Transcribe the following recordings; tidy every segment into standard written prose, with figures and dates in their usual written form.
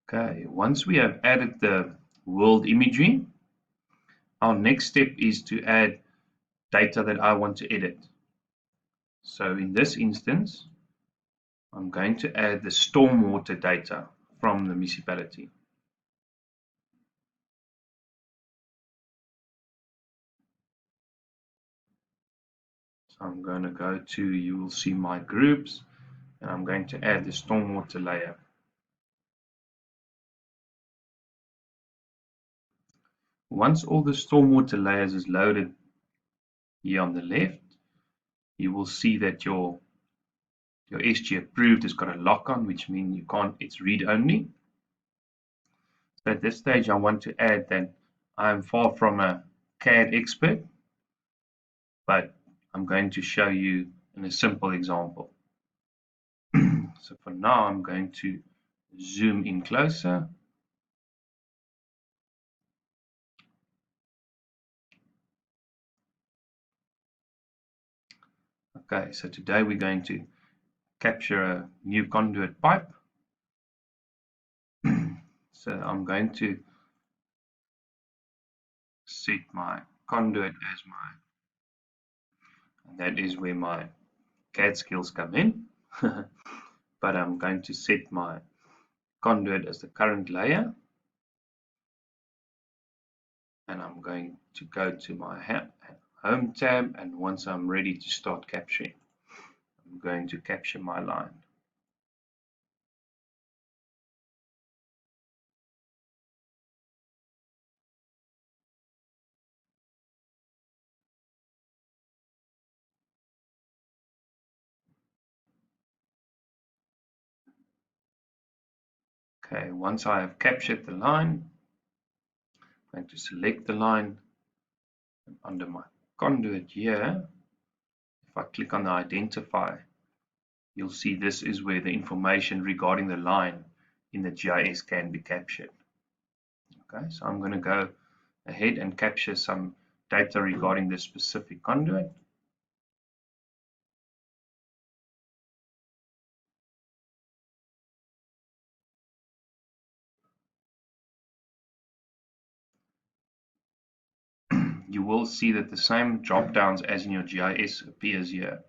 Okay, once we have added the world imagery, our next step is to add data that I want to edit. So in this instance, I'm going to add the stormwater data from the municipality. So I'm going to go to, you will see my groups, and I'm going to add the stormwater layer. Once all the stormwater layers is loaded here on the left, you will see that your SG approved has got a lock on, which means you can't, it's read only. So at this stage, I want to add that I'm far from a CAD expert, but I'm going to show you in a simple example. So for now, I'm going to zoom in closer. Okay, so today we're going to capture a new conduit pipe. So I'm going to set my conduit as my, and that is where my CAD skills come in. But I'm going to set my conduit as the current layer, and I'm going to go to my home tab, and once I'm ready to start capturing, I'm going to capture my line. Okay, once I have captured the line, I'm going to select the line, and under my conduit here, if I click on the identify, you'll see this is where the information regarding the line in the GIS can be captured. Okay, so I'm going to go ahead and capture some data regarding this specific conduit. You will see that the same drop downs as in your GIS appears here.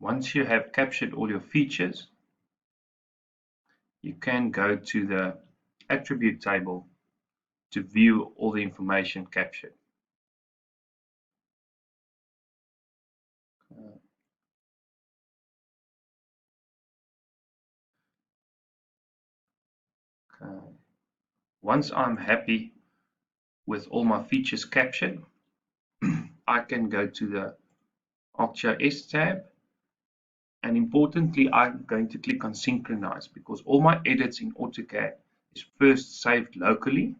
Once you have captured all your features, you can go to the attribute table to view all the information captured. Okay. Once I'm happy with all my features captured, I can go to the ArcGIS tab, and importantly, I'm going to click on synchronize because all my edits in AutoCAD is first saved locally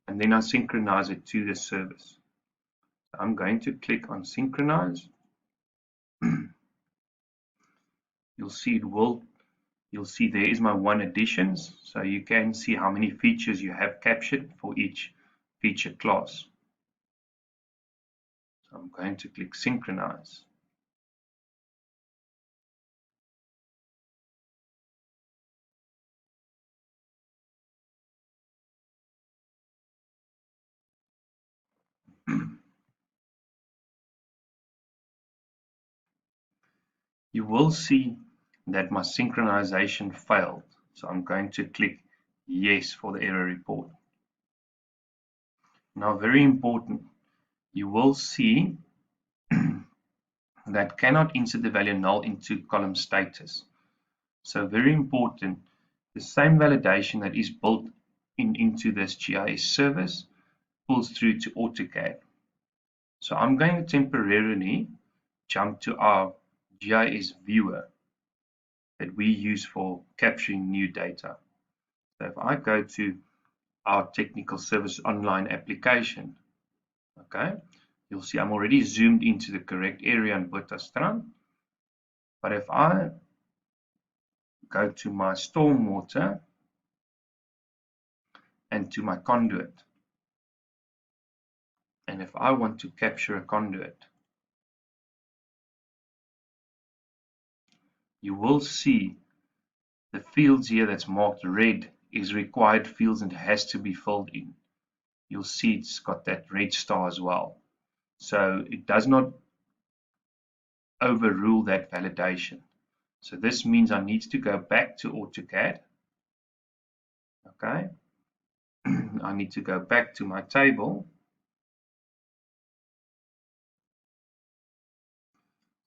and then I synchronize it to the service. I'm going to click on synchronize. You'll see there is my one additions, so you can see how many features you have captured for each feature class. So I'm going to click synchronize. You will see that my synchronization failed. So I'm going to click yes for the error report. Now, very important, you will see that cannot insert the value null into column status. So very important, the same validation that is built into this GIS service pulls through to AutoCAD. So I'm going to temporarily jump to our GIS viewer that we use for capturing new data. So if I go to our technical service online application, okay, you'll see I'm already zoomed into the correct area in Bothastrand. But if I go to my stormwater and to my conduit, and if I want to capture a conduit, you will see the fields here that's marked red is required fields and has to be filled in. You'll see it's got that red star as well. So it does not overrule that validation. So this means I need to go back to AutoCAD. Okay. I need to go back to my table.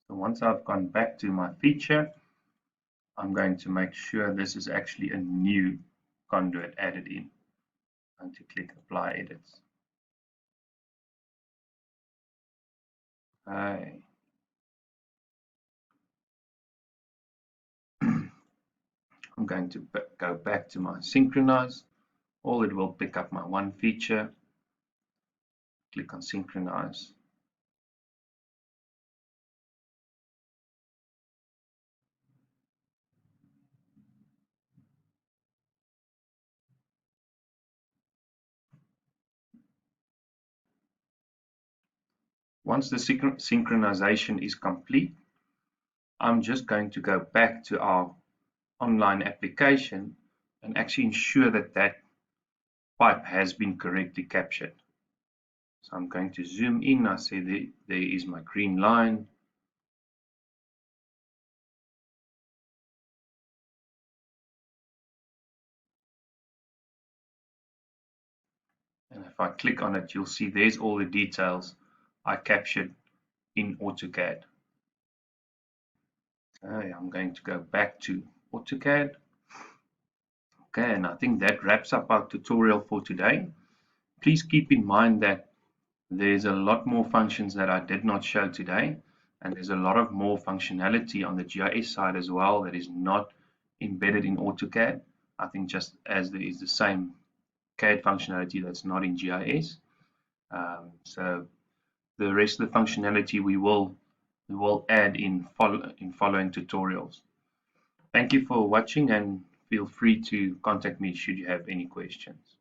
So once I've gone back to my feature, I'm going to make sure this is actually a new conduit added in. I'm going to click Apply Edits. Okay. I'm going to go back to my Synchronize. Or it will pick up my one feature. Click on Synchronize. Once the synchronization is complete, I'm just going to go back to our online application and actually ensure that that pipe has been correctly captured. So I'm going to zoom in. I say there is my green line. And if I click on it, you'll see there's all the details I captured in AutoCAD. Okay, I'm going to go back to AutoCAD. Okay, and I think that wraps up our tutorial for today. Please keep in mind that there's a lot more functions that I did not show today, and there's a lot of more functionality on the GIS side as well that is not embedded in AutoCAD. I think just as there is the same CAD functionality that's not in GIS. So the rest of the functionality we will add in following tutorials. Thank you for watching, and feel free to contact me should you have any questions.